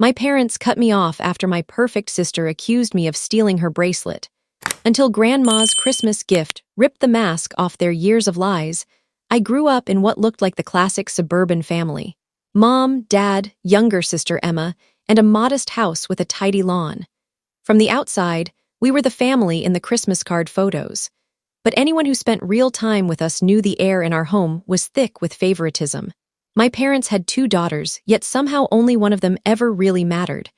My parents cut me off after my perfect sister accused me of stealing her bracelet. Until Grandma's Christmas gift ripped the mask off their years of lies, I grew up in what looked like the classic suburban family. Mom, Dad, younger sister Emma, and a modest house with a tidy lawn. From the outside, we were the family in the Christmas card photos. But anyone who spent real time with us knew the air in our home was thick with favoritism. My parents had 2 daughters, yet somehow only one of them ever really mattered.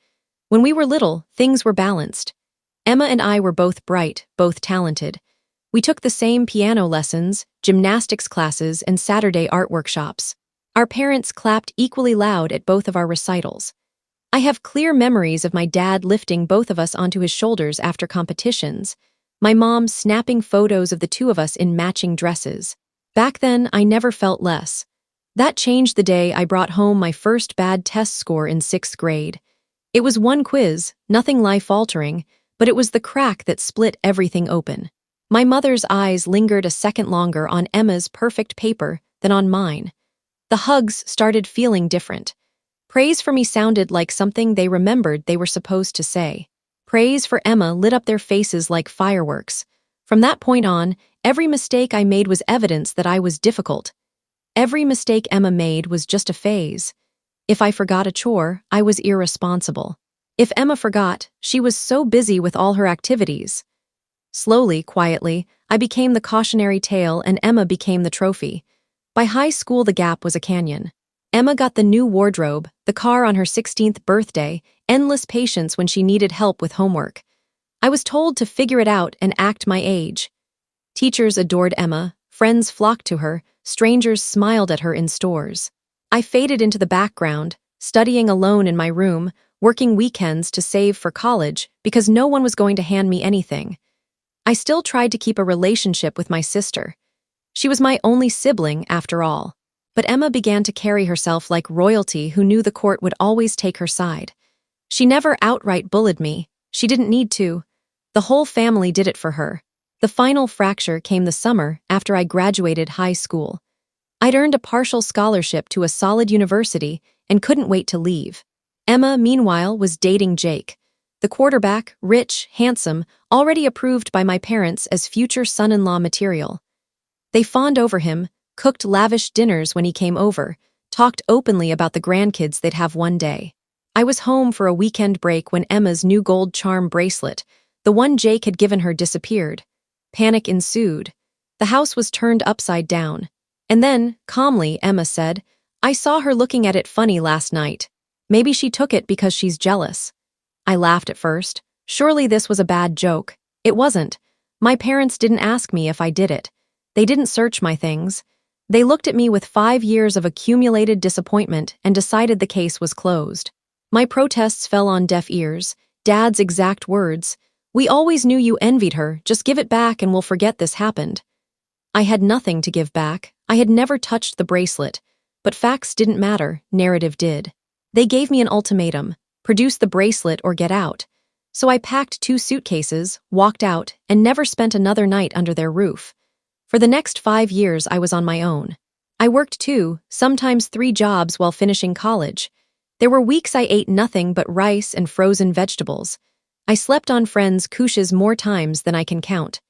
When we were little, things were balanced. Emma and I were both bright, both talented. We took the same piano lessons, gymnastics classes, and Saturday art workshops. Our parents clapped equally loud at both of our recitals. I have clear memories of my dad lifting both of us onto his shoulders after competitions, my mom snapping photos of the 2 of us in matching dresses. Back then, I never felt less. That changed the day I brought home my first bad test score in 6th grade. It was one quiz, nothing life-altering, but it was the crack that split everything open. My mother's eyes lingered a second longer on Emma's perfect paper than on mine. The hugs started feeling different. Praise for me sounded like something they remembered they were supposed to say. Praise for Emma lit up their faces like fireworks. From that point on, every mistake I made was evidence that I was difficult. Every mistake Emma made was just a phase. If I forgot a chore, I was irresponsible. If Emma forgot, she was so busy with all her activities. Slowly, quietly, I became the cautionary tale and Emma became the trophy. By high school, the gap was a canyon. Emma got the new wardrobe, the car on her 16th birthday, endless patience when she needed help with homework. I was told to figure it out and act my age. Teachers adored Emma, friends flocked to her, strangers smiled at her in stores. I faded into the background, studying alone in my room, working weekends to save for college because no one was going to hand me anything. I still tried to keep a relationship with my sister. She was my only sibling, after all. But Emma began to carry herself like royalty who knew the court would always take her side. She never outright bullied me. She didn't need to. The whole family did it for her. The final fracture came the summer after I graduated high school. I'd earned a partial scholarship to a solid university and couldn't wait to leave. Emma, meanwhile, was dating Jake, the quarterback, rich, handsome, already approved by my parents as future son-in-law material. They fawned over him, cooked lavish dinners when he came over, talked openly about the grandkids they'd have one day. I was home for a weekend break when Emma's new gold charm bracelet, the one Jake had given her, disappeared. Panic ensued. The house was turned upside down. And then, calmly, Emma said, "I saw her looking at it funny last night. Maybe she took it because she's jealous." I laughed at first. Surely this was a bad joke. It wasn't. My parents didn't ask me if I did it. They didn't search my things. They looked at me with 5 years of accumulated disappointment and decided the case was closed. My protests fell on deaf ears. Dad's exact words, "We always knew you envied her, just give it back and we'll forget this happened." I had nothing to give back. I had never touched the bracelet. But facts didn't matter, narrative did. They gave me an ultimatum: produce the bracelet or get out. So I packed 2 suitcases, walked out, and never spent another night under their roof. For the next 5 years, I was on my own. I worked 2, sometimes 3 jobs while finishing college. There were weeks I ate nothing but rice and frozen vegetables. I slept on friends' couches more times than I can count.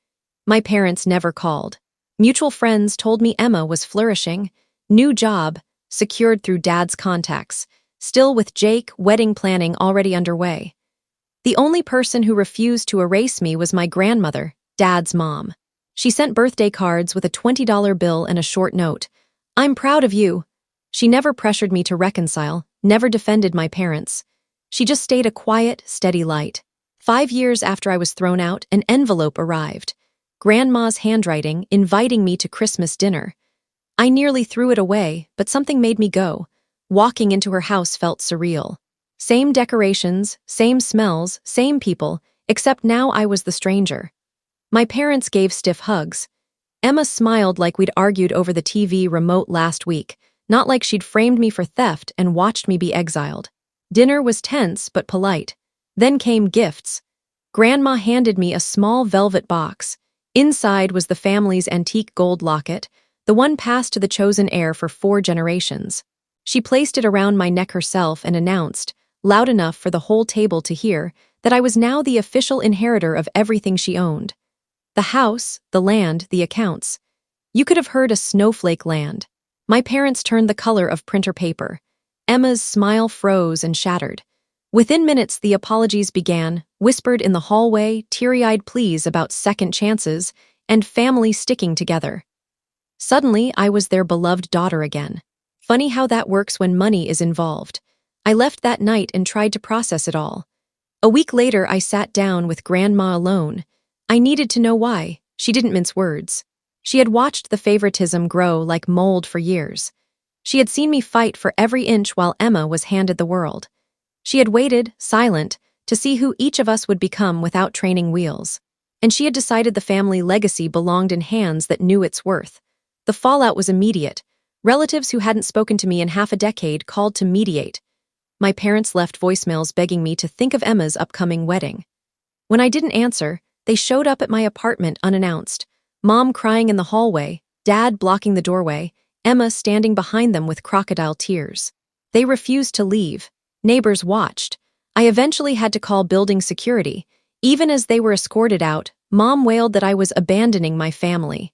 My parents never called. Mutual friends told me Emma was flourishing. New job, secured through Dad's contacts. Still with Jake, wedding planning already underway. The only person who refused to erase me was my grandmother, Dad's mom. She sent birthday cards with a $20 bill and a short note. "I'm proud of you." She never pressured me to reconcile, never defended my parents. She just stayed a quiet, steady light. 5 years after I was thrown out, an envelope arrived. Grandma's handwriting, inviting me to Christmas dinner. I nearly threw it away, but something made me go. Walking into her house felt surreal. Same decorations, same smells, same people, except now I was the stranger. My parents gave stiff hugs. Emma smiled like we'd argued over the TV remote last week, not like she'd framed me for theft and watched me be exiled. Dinner was tense but polite. Then came gifts. Grandma handed me a small velvet box. Inside was the family's antique gold locket, the one passed to the chosen heir for 4 generations. She placed it around my neck herself and announced, loud enough for the whole table to hear, that I was now the official inheritor of everything she owned. The house, the land, the accounts. You could have heard a snowflake land. My parents turned the color of printer paper. Emma's smile froze and shattered. Within minutes, the apologies began, whispered in the hallway, teary-eyed pleas about second chances, and family sticking together. Suddenly, I was their beloved daughter again. Funny how that works when money is involved. I left that night and tried to process it all. A week later, I sat down with Grandma alone. I needed to know why. She didn't mince words. She had watched the favoritism grow like mold for years. She had seen me fight for every inch while Emma was handed the world. She had waited, silent, to see who each of us would become without training wheels. And she had decided the family legacy belonged in hands that knew its worth. The fallout was immediate. Relatives who hadn't spoken to me in half a decade called to mediate. My parents left voicemails begging me to think of Emma's upcoming wedding. When I didn't answer, they showed up at my apartment unannounced. Mom crying in the hallway, Dad blocking the doorway, Emma standing behind them with crocodile tears. They refused to leave. Neighbors watched. I eventually had to call building security. Even as they were escorted out, Mom wailed that I was abandoning my family.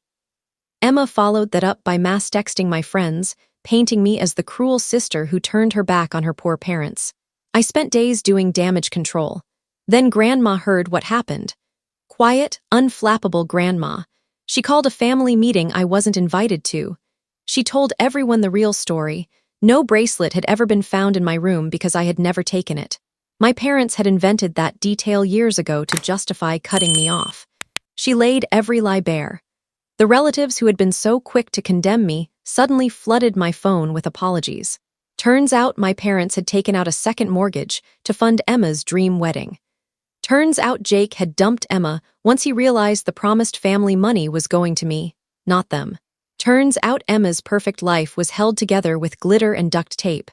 Emma followed that up by mass texting my friends, painting me as the cruel sister who turned her back on her poor parents. I spent days doing damage control. Then Grandma heard what happened. Quiet, unflappable Grandma. She called a family meeting I wasn't invited to. She told everyone the real story. No bracelet had ever been found in my room because I had never taken it. My parents had invented that detail years ago to justify cutting me off. She laid every lie bare. The relatives who had been so quick to condemn me suddenly flooded my phone with apologies. Turns out my parents had taken out a second mortgage to fund Emma's dream wedding. Turns out Jake had dumped Emma once he realized the promised family money was going to me, not them. Turns out Emma's perfect life was held together with glitter and duct tape.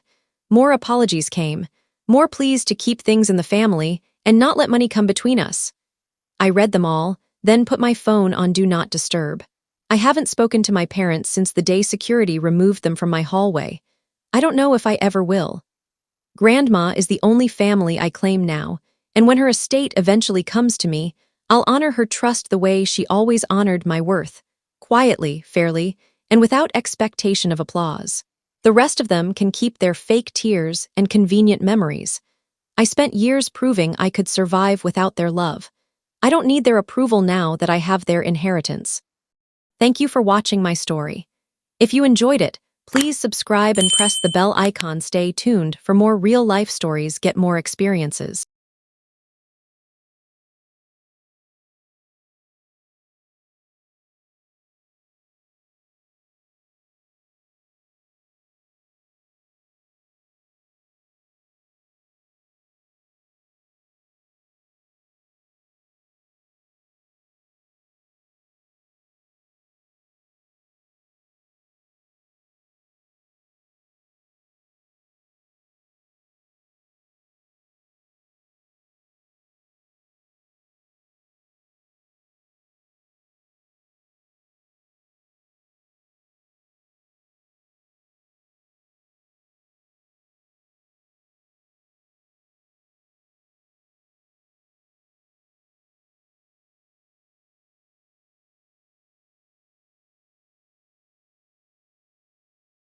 More apologies came, more pleas to keep things in the family and not let money come between us. I read them all, then put my phone on Do Not Disturb. I haven't spoken to my parents since the day security removed them from my hallway. I don't know if I ever will. Grandma is the only family I claim now, and when her estate eventually comes to me, I'll honor her trust the way she always honored my worth. Quietly, fairly, and without expectation of applause. The rest of them can keep their fake tears and convenient memories. I spent years proving I could survive without their love. I don't need their approval now that I have their inheritance. Thank you for watching my story. If you enjoyed it, please subscribe and press the bell icon. Stay tuned for more real-life stories, get more experiences.